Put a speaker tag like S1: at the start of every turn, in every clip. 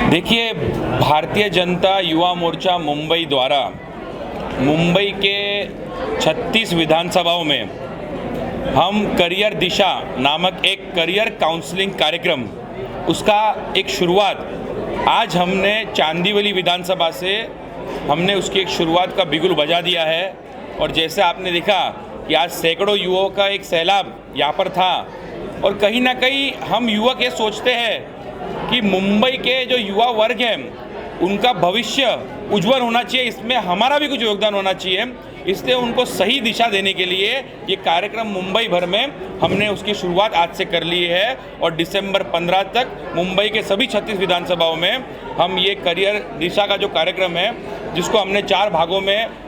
S1: देखिए, भारतीय जनता युवा मोर्चा मुंबई द्वारा मुंबई के 36 विधानसभाओं में हम करियर दिशा नामक एक करियर काउंसलिंग कार्यक्रम, उसका एक शुरुआत आज हमने चांदीवली विधानसभा से हमने उसकी एक शुरुआत का बिगुल बजा दिया है। और जैसे आपने देखा कि आज सैकड़ों युवाओं का एक सैलाब यहाँ पर था। और कहीं ना कहीं हम युवक ये सोचते हैं कि मुंबई के जो युवा वर्ग हैं उनका भविष्य उज्जवल होना चाहिए, इसमें हमारा भी कुछ योगदान होना चाहिए। इसलिए उनको सही दिशा देने के लिए ये कार्यक्रम मुंबई भर में हमने उसकी शुरुआत आज से कर ली है और दिसंबर 15 तक मुंबई के सभी 36 विधानसभाओं में हम ये करियर दिशा का जो कार्यक्रम है, जिसको हमने 4 भागों में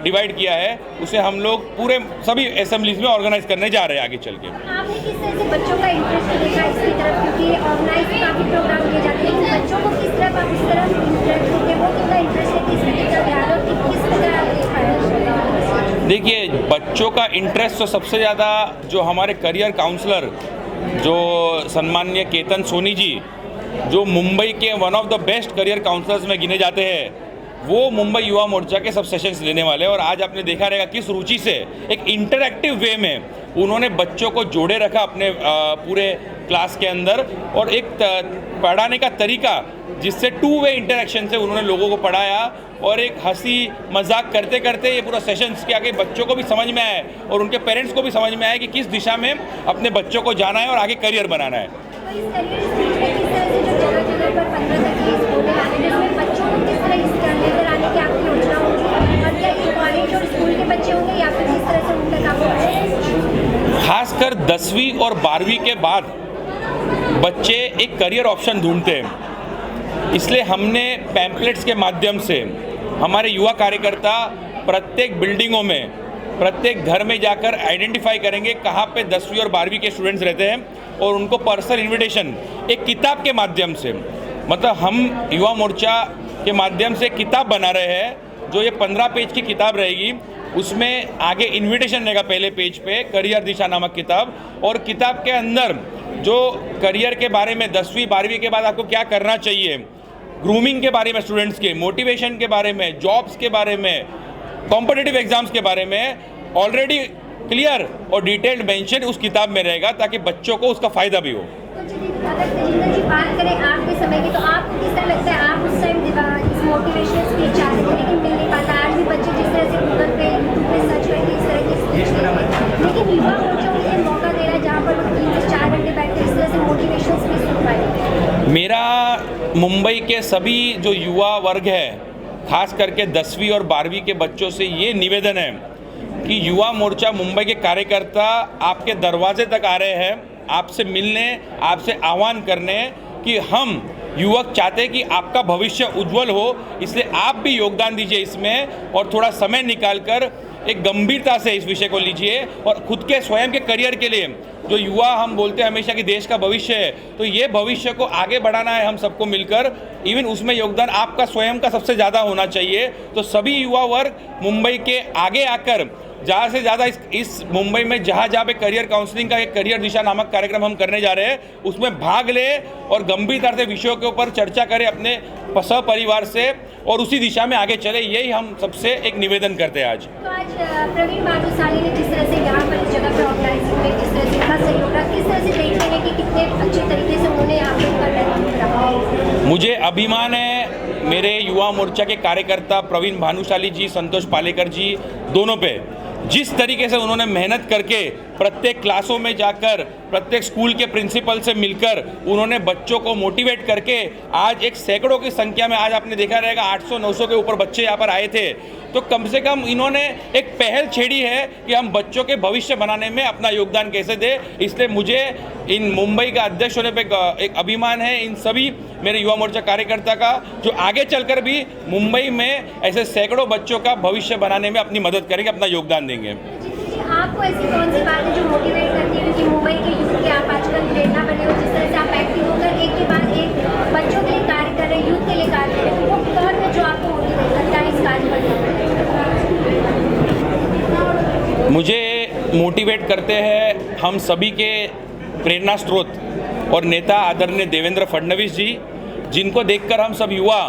S1: डिवाइड किया है, उसे हम लोग पूरे सभी असेंबलीज में ऑर्गेनाइज करने जा रहे हैं आगे चल के।
S2: आपने किस तरह से बच्चों का इंटरेस्ट देखा इसकी तरफ, क्योंकि ऑर्गेनाइज काफ़ी प्रोग्राम किए जाते हैं, लेकिन बच्चों को किस तरह आप इस तरफ इंटरेस्ट होते हैं, वो कितना इंटरेस्ट है, किस तरह का ध्यान और किस तरह देखा है?
S1: देखिए, बच्चों का इंटरेस्ट तो सबसे ज़्यादा जो हमारे करियर काउंसलर जो सम्माननीय केतन सोनी जी, जो मुंबई के one of the best career counsellors में गिने जाते हैं, वो मुंबई युवा मोर्चा के सब सेशंस लेने वाले हैं। और आज आपने देखा रहेगा किस रुचि से एक इंटरैक्टिव वे में उन्होंने बच्चों को जोड़े रखा अपने पूरे क्लास के अंदर, और एक पढ़ाने का तरीका जिससे 2 वे इंटरेक्शन से उन्होंने लोगों को पढ़ाया और एक हंसी मजाक करते करते ये पूरा सेशंस के आगे बच्चों को भी समझ में आया और उनके पेरेंट्स को भी समझ में आया कि किस दिशा में अपने बच्चों को जाना है और आगे करियर बनाना है।
S2: तो इस करियर स्पीच में किस तरह से जो जगह-जगह पर 15 तक ये स्कूलें आने हैं, उसमें बच्चों को किस तरह इस लेकर आने की आपकी योजना होगी, और क्या ये कॉलेज और स्कूल के बच्चे होंगे या फिर किस तरह से उन तक आप?
S1: खासकर 10वीं और 12वीं के बाद बच्चे एक करियर ऑप्शन ढूंढते हैं, इसलिए हमने पैम्पलेट्स के माध्यम से हमारे युवा कार्यकर्ता प्रत्येक बिल्डिंगों में, प्रत्येक घर में जाकर आइडेंटिफाई करेंगे कहाँ पे 10वीं और 12वीं के स्टूडेंट्स रहते हैं और उनको पर्सनल इनविटेशन एक किताब के माध्यम से, मतलब हम युवा मोर्चा के माध्यम से किताब बना रहे हैं, जो ये 15 पेज की किताब रहेगी। उसमें आगे इनविटेशन रहेगा पहले पेज पे, करियर दिशा नामक किताब, और किताब के अंदर जो करियर के बारे में 10वीं 12वीं के बाद आपको क्या करना चाहिए, ग्रूमिंग के बारे में स्टूडेंट्स के, मोटिवेशन के बारे में, जॉब्स के बारे में, कॉम्पिटिटिव एग्जाम्स के बारे में ऑलरेडी क्लियर और डिटेल्ड मेंशन उस किताब में रहेगा, ताकि बच्चों को उसका फ़ायदा भी हो।
S2: अगर तेजिंदर जी बात करें आपके समय की, तो आपको किस तरह लगता है आप उस टाइम इस मोटिवेशनल स्पीच चाहते थे लेकिन मिल नहीं पाता? आज भी बच्चे जिस तरह से गूगल पे, यूट्यूब पे सर्च करके इस तरह की स्पीच लेते, लेकिन युवा मोर्चा मुझे मौका दे रहा है जहाँ पर वो 3 से 4 घंटे बैठ कर इस तरह से मोटिवेशनल स्पीच सुन पाए।
S1: मेरा मुंबई के सभी जो युवा वर्ग है, खास करके 10वीं और 12वीं के बच्चों से ये निवेदन है कि युवा मोर्चा मुंबई के कार्यकर्ता आपके दरवाजे तक आ रहे हैं, आपसे मिलने, आपसे आह्वान करने कि हम युवक चाहते हैं कि आपका भविष्य उज्जवल हो, इसलिए आप भी योगदान दीजिए इसमें और थोड़ा समय निकालकर एक गंभीरता से इस विषय को लीजिए और खुद के स्वयं के करियर के लिए, जो युवा हम बोलते हैं हमेशा कि देश का भविष्य है, तो ये भविष्य को आगे बढ़ाना है हम सबको मिलकर। इवन उसमें योगदान आपका स्वयं का सबसे ज़्यादा होना चाहिए। तो सभी युवा वर्ग मुंबई के आगे आकर ज़्यादा से ज़्यादा इस मुंबई में जहाँ पे करियर काउंसलिंग का एक करियर दिशा नामक कार्यक्रम हम करने जा रहे हैं, उसमें भाग ले और गंभीरता से विषयों के ऊपर चर्चा करें अपने परिवार से और उसी दिशा में आगे चले। यही हम सबसे एक निवेदन करते हैं आज।
S2: तो आज प्रवीण भानुशाली ने जिस तरह से यहाँ पर इस जगह पर ऑर्गेनाइजिंग में जिस तरह से इतना सहयोग रहा, किस तरह से देखते हैं कि कितने अच्छे तरीके से उन्होंने यहाँ पर
S1: मुझे अभिमान है मेरे युवा मोर्चा के कार्यकर्ता प्रवीण भानुशाली जी, संतोष पालेकर जी, दोनों पे जिस तरीके से उन्होंने मेहनत करके प्रत्येक क्लासों में जाकर प्रत्येक स्कूल के प्रिंसिपल से मिलकर उन्होंने बच्चों को मोटिवेट करके आज एक सैकड़ों की संख्या में, आज आपने देखा रहेगा 800-900 के ऊपर बच्चे यहाँ पर आए थे, तो कम से कम इन्होंने एक पहल छेड़ी है कि हम बच्चों के भविष्य बनाने में अपना योगदान कैसे दें। इसलिए मुझे इन मुंबई का अध्यक्ष होने पर एक अभिमान है इन सभी मेरे युवा मोर्चा कार्यकर्ता का, जो आगे चलकर भी मुंबई में ऐसे सैकड़ों बच्चों का भविष्य बनाने में अपनी मदद करेंगे, अपना योगदान देंगे।
S2: आपको ऐसी कौन सी बात है जो मोटिवेट करती है, क्योंकि मुंबई के यूथ के आप आजकल प्रेरणा बने हो, जिस तरह से आप एक्टिव होकर एक के बाद एक बच्चों के लिए कार्य कर रहे हैं, यूथ के लिए कार्य कर रहे हैं, वो कौन है जो आपको मोटिवेट करता है इस कार्य पर?
S1: मुझे मोटिवेट करते हैं हम सभी के प्रेरणा स्रोत और नेता आदरणीय देवेंद्र फडणवीस जी, जिनको देखकर हम सब युवा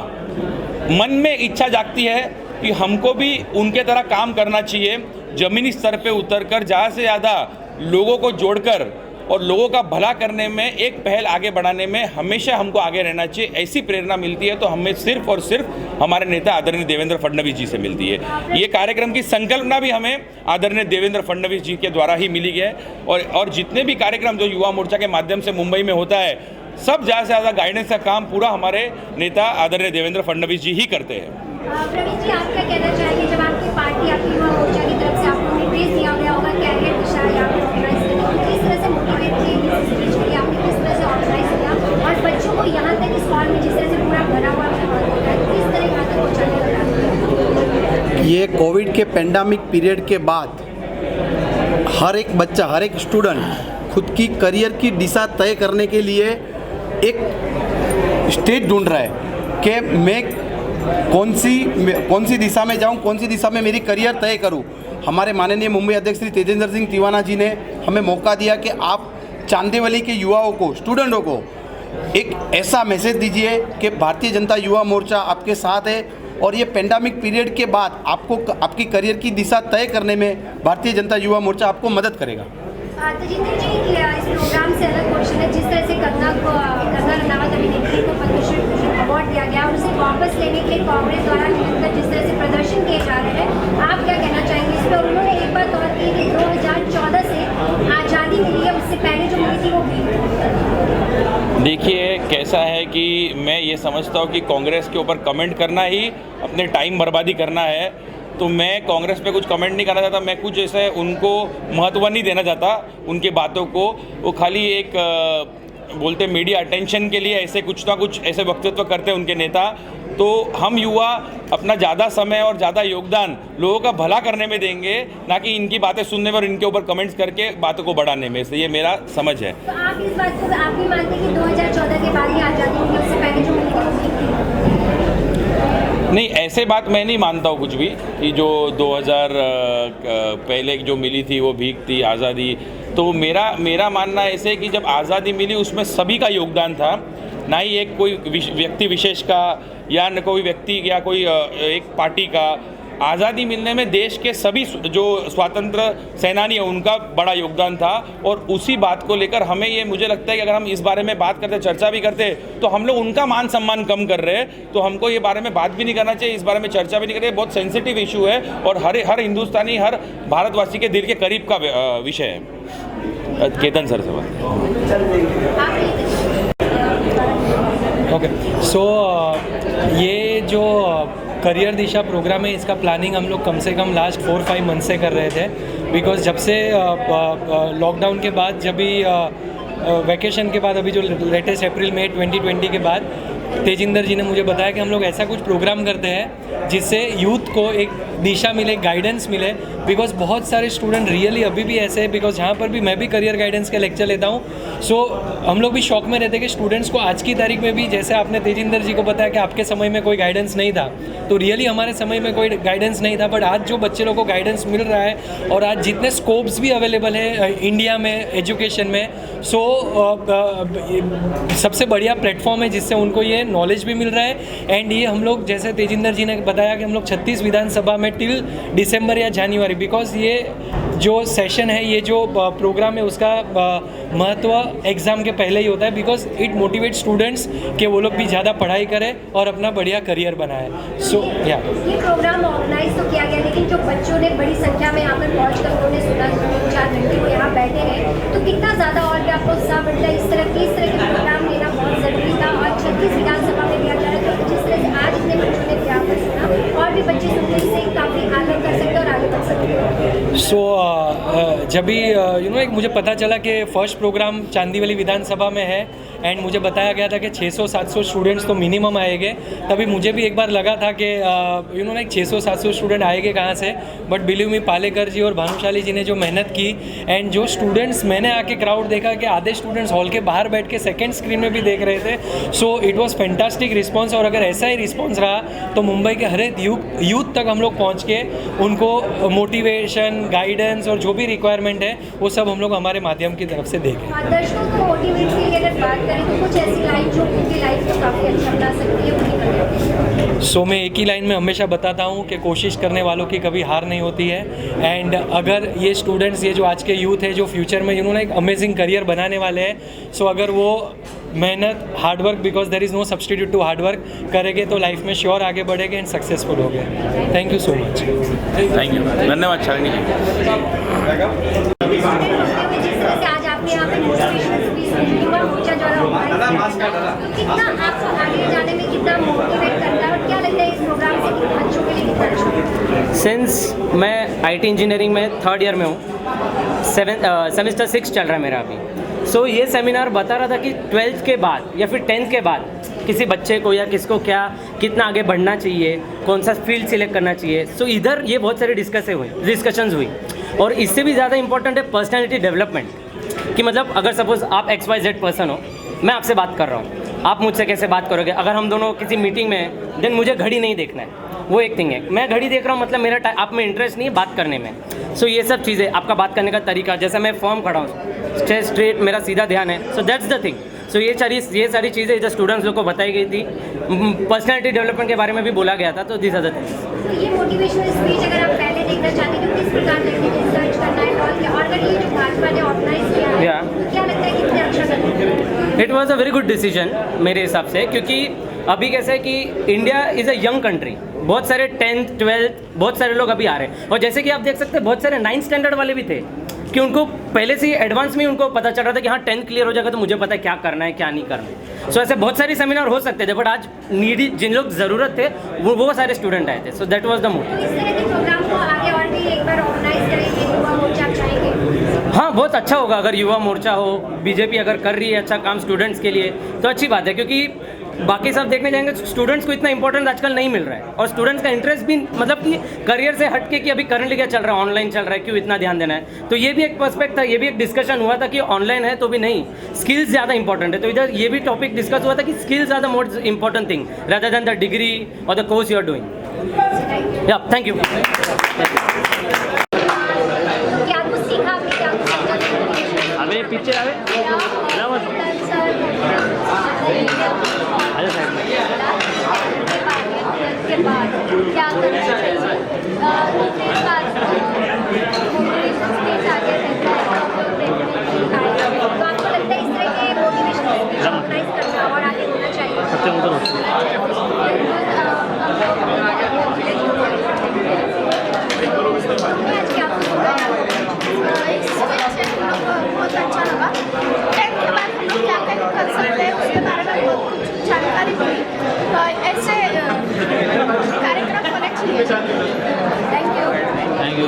S1: मन में इच्छा जागती है कि हमको भी उनके तरह काम करना चाहिए, ज़मीनी स्तर पे उतरकर ज़्यादा से ज़्यादा लोगों को जोड़कर और लोगों का भला करने में एक पहल आगे बढ़ाने में हमेशा हमको आगे रहना चाहिए। ऐसी प्रेरणा मिलती है तो हमें सिर्फ और सिर्फ हमारे नेता आदरणीय देवेंद्र फडणवीस जी से मिलती है। ये कार्यक्रम की संकल्पना भी हमें आदरणीय देवेंद्र फडणवीस जी के द्वारा ही मिली है और जितने भी कार्यक्रम जो युवा मोर्चा के माध्यम से मुंबई में होता है, सब ज़्यादा से ज़्यादा गाइडेंस का काम पूरा हमारे नेता आदरणीय देवेंद्र फडणवीस जी ही करते हैं।
S2: प्रवीण जी, आप क्या कहना चाहेंगे जब आपकी पार्टी आपकी युवा मोर्चा की तरफ से आपको निर्देश दिया गया होगा कैरियर दिशा या फिर ऑर्गेनाइज करने, किस तरह से मोटिवेट किए इस स्पीच के लिए, आपने किस तरह से ऑर्गेनाइज किया और बच्चों को यहाँ तक इस हॉल में जिस तरह से पूरा भरा हुआ होता है किस तरह यहाँ तक पहुँचाने लगा?
S3: ये कोविड के पेंडेमिक पीरियड के बाद हर एक बच्चा, हर एक स्टूडेंट खुद की करियर की दिशा तय करने के लिए एक स्टेज ढूंढ रहा है कि मैं कौन सी दिशा में जाऊं, कौन सी दिशा में मेरी करियर तय करूं। हमारे माननीय मुंबई अध्यक्ष श्री तेजेंद्र सिंह तिवाना जी ने हमें मौका दिया कि आप चांदीवली के युवाओं को, स्टूडेंटों को एक ऐसा मैसेज दीजिए कि भारतीय जनता युवा मोर्चा आपके साथ है और ये पेंडेमिक पीरियड के बाद आपको आपकी करियर की दिशा तय करने में भारतीय जनता युवा मोर्चा आपको मदद करेगा।
S2: तेजिंदर जी, इस प्रोग्राम से अलग क्वेश्चन है, जिस तरह से कंगना रनावत अभिनेत्री को पद्मश्री भूषण अवार्ड दिया गया और उसे वापस लेने के लिए कांग्रेस द्वारा निरंतर जिस तरह से प्रदर्शन किए जा रहे हैं, आप क्या कहना चाहेंगे इस पर? उन्होंने एक बात और की कि 2014 से आज़ादी मिली है, उससे पहले जो मिली थी वो भी।
S1: देखिए, कैसा है कि मैं ये समझता हूँ कि कांग्रेस के ऊपर कमेंट करना ही अपने टाइम बर्बादी करना है, तो मैं कांग्रेस पे कुछ कमेंट नहीं करना चाहता। मैं कुछ ऐसे उनको महत्व नहीं देना चाहता उनकी बातों को। वो खाली एक बोलते मीडिया अटेंशन के लिए ऐसे कुछ ना कुछ ऐसे वक्तव्य करते हैं उनके नेता। तो हम युवा अपना ज़्यादा समय और ज़्यादा योगदान लोगों का भला करने में देंगे, ना कि इनकी बातें सुनने में और इनके ऊपर कमेंट्स करके बातों को बढ़ाने में। इसलिए ये मेरा समझ है।
S2: तो आप इस बात को आप भी मानते हैं कि 2014 के बाद ही आज़ादी मिली, उससे पहले जो मिली थी वो भी?
S1: नहीं, ऐसे बात मैं नहीं मानता हूँ कुछ भी कि जो 2000 पहले जो मिली थी वो भीख थी आज़ादी। तो मेरा मानना ऐसे है कि जब आज़ादी मिली उसमें सभी का योगदान था, ना ही एक कोई व्यक्ति विशेष का या न कोई व्यक्ति या कोई एक पार्टी का। आज़ादी मिलने में देश के सभी जो स्वतंत्र सेनानी हैं उनका बड़ा योगदान था और उसी बात को लेकर हमें ये मुझे लगता है कि अगर हम इस बारे में बात करते, चर्चा भी करते, तो हम लोग उनका मान सम्मान कम कर रहे हैं। तो हमको ये बारे में बात भी नहीं करना चाहिए, इस बारे में चर्चा भी नहीं कर रहे। बहुत सेंसिटिव इशू है और हर हिंदुस्तानी, हर भारतवासी के दिल के करीब का विषय है। केतन सर से बात।
S4: ओके, सो ये जो करियर दिशा प्रोग्राम है, इसका प्लानिंग हम लोग कम से कम लास्ट 4-5 मंथ से कर रहे थे। बिकॉज जब से लॉकडाउन के बाद, जब भी वैकेशन के बाद, अभी जो लेटेस्ट अप्रैल मई 2020 के बाद तेजिंदर जी ने मुझे बताया कि हम लोग ऐसा कुछ प्रोग्राम करते हैं जिससे यूथ को एक दिशा मिले, गाइडेंस मिले। बिकॉज बहुत सारे स्टूडेंट रियली अभी भी ऐसे हैं, बिकॉज जहाँ पर भी मैं भी करियर गाइडेंस के लेक्चर लेता हूँ, सो हम लोग भी शौक में रहते हैं कि स्टूडेंट्स को आज की तारीख में भी, जैसे आपने तेजिंदर जी को बताया कि आपके समय में कोई गाइडेंस नहीं था, तो रियली हमारे समय में कोई गाइडेंस नहीं था, बट आज जो बच्चे लोगों को गाइडेंस मिल रहा है और आज जितने स्कोप्स भी अवेलेबल है इंडिया में एजुकेशन में, सो सबसे बढ़िया प्लेटफॉर्म है जिससे उनको ये नॉलेज भी मिल रहा है। एंड ये हम लोग, जैसे तेजिंदर जी ने बताया कि हम लोग 36 विधानसभा में टिल दिसंबर या जनवरी, बिकॉज ये जो सेशन है, ये जो प्रोग्राम है, उसका महत्व एग्ज़ाम के पहले ही होता है। बिकॉज इट मोटिवेट स्टूडेंट्स कि वो लोग भी ज़्यादा पढ़ाई करें और अपना बढ़िया करियर बनाए। सो या
S2: ये प्रोग्राम ऑर्गेनाइज तो किया गया, लेकिन जो बच्चों ने बड़ी संख्या में यहाँ पर पहुँच कर उन्होंने सुना, 4 घंटे वो यहाँ बैठे हैं, तो कितना ज़्यादा और भी आपको उत्साह बढ़ता है? इस तरह के प्रोग्राम लेना बहुत ज़रूरी था और 36 विधानसभा में दिया जा रहा है। तो जिस तरह से आज इतने बच्चों ने यहाँ पर सुना और भी बच्चे सुनने से काफ़ी आगे कर सकते और आगे बढ़ सकते हैं।
S4: सो जब भी एक मुझे पता चला कि फर्स्ट प्रोग्राम चांदीवली विधानसभा में है एंड मुझे बताया गया था कि 600-700 स्टूडेंट्स तो मिनिमम आएंगे, तभी मुझे भी एक बार लगा था कि लाइक 600-700 स्टूडेंट आएंगे कहाँ से। बट बिलीव मी, पालेकर जी और भानुशाली जी ने जो मेहनत की एंड जो स्टूडेंट्स, मैंने आके क्राउड देखा कि आधे स्टूडेंट्स हॉल के बाहर बैठ के सेकेंड स्क्रीन में भी देख रहे थे। So it was fantastic response. और अगर ऐसा ही रिस्पॉन्स रहा तो मुंबई के हर एक यूथ तक हम लोग पहुँच के उनको मोटिवेशन, गाइडेंस और जो भी रिक्वायरमेंट है वो सब हम लोग हमारे माध्यम की तरफ से देंगे।
S2: दर्शकों को मोटिवेट के लिए अगर बात करें तो कुछ ऐसी लाइन जो उनकी लाइफ को काफ़ी अच्छा बना सकती है, वो निकल जाती है।
S4: सो मैं एक ही लाइन में हमेशा बताता हूँ कि कोशिश करने वालों की कभी हार नहीं होती है। एंड अगर ये स्टूडेंट्स, ये जो आज के यूथ है जो फ्यूचर में इन्होंने एक अमेजिंग करियर बनाने वाले हैं, सो अगर वो मेहनत, hard work, because there is no substitute to hard work करेंगे तो लाइफ में श्योर आगे बढ़ेंगे एंड सक्सेसफुल हो गए। Thank you so much.
S1: Thank you, धन्यवाद शालिनी जी।
S2: जिस तरह से आज आपने यहाँ पे मोटिवेशनल स्पीच दी, युवा मोर्चा द्वारा ऑर्गेनाइज किया है, तो कितना आपको आगे जाने में कितना मोटिवेट करता है और क्या लगता है इस प्रोग्राम से कि बच्चों के लिए कितना अच्छा होगा?
S5: सिंस मैं आईटी इंजीनियरिंग में 3rd ईयर में हूँ, सेमेस्टर 6 चल रहा है मेरा अभी। सो ये सेमिनार बता रहा था कि 12th के बाद या फिर 10th के बाद किसी बच्चे को या किसको क्या कितना आगे बढ़ना चाहिए, कौन सा फील्ड सिलेक्ट करना चाहिए। सो इधर ये बहुत सारी डिस्कशंस हुई और इससे भी ज़्यादा इंपॉर्टेंट है पर्सनैलिटी डेवलपमेंट। कि मतलब अगर सपोज आप XYZ पर्सन हो, मैं आपसे बात कर रहा हूँ, आप मुझसे कैसे बात करोगे? अगर हम दोनों किसी मीटिंग में हैं, देन मुझे घड़ी नहीं देखना है, वो एक थिंग है। मैं घड़ी देख रहा हूँ मतलब मेरा आप में इंटरेस्ट नहीं है बात करने में। सो ये सब चीज़ें, आपका बात करने का तरीका, जैसे मैं फॉर्म खड़ा हूँ, स्ट्रेट मेरा सीधा ध्यान है। So that's the thing. So ये सारी चीज़ें इधर स्टूडेंट्स लोग को बताई गई थी। पर्सनैलिटी डेवलपमेंट के बारे में भी बोला गया था। तो दिस आर द थिंग्स।
S2: तो ये मोटिवेशनल स्पीच अगर आप पहले देखना चाहते हैं तो किस प्रकार करके रिसर्च करना है और क्या, और अगर ये जो भाजपा ने ऑर्गेनाइज किया है,
S5: Yeah.
S2: तो क्या लगता है कितने अच्छा करना है?
S5: It was a very good decision मेरे हिसाब से, क्योंकि अभी कैसे है कि India is a young country. बहुत सारे 10th 12th बहुत सारे लोग अभी आ रहे हैं। और जैसे कि आप देख सकते हैं बहुत सारे 9th स्टैंडर्ड वाले भी थे कि उनको पहले से ही एडवांस में उनको पता चल रहा था कि हाँ 10th क्लियर हो जाएगा तो मुझे पता है क्या करना है क्या नहीं करना है। सो ऐसे बहुत सारे सेमिनार हो सकते थे, बट आज नीडी जिन लोग ज़रूरत थे वो सारे स्टूडेंट आए थे। So that was the motive.
S2: तो इस तरह के प्रोग्राम को आगे और भी एक बार ऑर्गेनाइज करेंगे, युवा मोर्चा आप चाहेंगे?
S5: हाँ, बहुत अच्छा होगा अगर युवा मोर्चा हो, बीजेपी अगर कर रही है अच्छा काम स्टूडेंट्स के लिए तो अच्छी बात है, क्योंकि बाकी सब देखने जाएंगे स्टूडेंट्स को इतना इंपॉर्टेंस आजकल नहीं मिल रहा है। और स्टूडेंट्स का इंटरेस्ट भी मतलब कि करियर से हटके कि अभी करंटली क्या चल रहा है, ऑनलाइन चल रहा है, क्यों इतना ध्यान देना है। तो ये भी एक पर्सपेक्ट था, ये भी एक डिस्कशन हुआ था कि ऑनलाइन है तो भी नहीं, स्किल्स ज़्यादा इंपॉर्टेंट है। तो इधर ये भी टॉपिक डिस्कस हुआ था कि skills are the most important thing rather than the degree और the course you are doing. या थैंक यू।
S2: क्या कुछ सीखा आपने, क्या कुछ समझा?
S5: अबे पीछे आवे
S2: के बाद क्या करना चाहिए? दूसरी बात, मोटिवेशन स्पीच आगे रहता है तो आपको लगता है इस तरह के मोटिवेशन स्पीच ऑर्गेनाइज करना और आगे होना चाहिए? आज क्या आपको
S6: बहुत अच्छा लगा। 10th के बाद हम लोग क्या क्या कर सकते हैं उसके बारे में बहुत कुछ जानकारी मिली। ऐसे कार्यक्रम होने चाहिए।
S2: Thank you.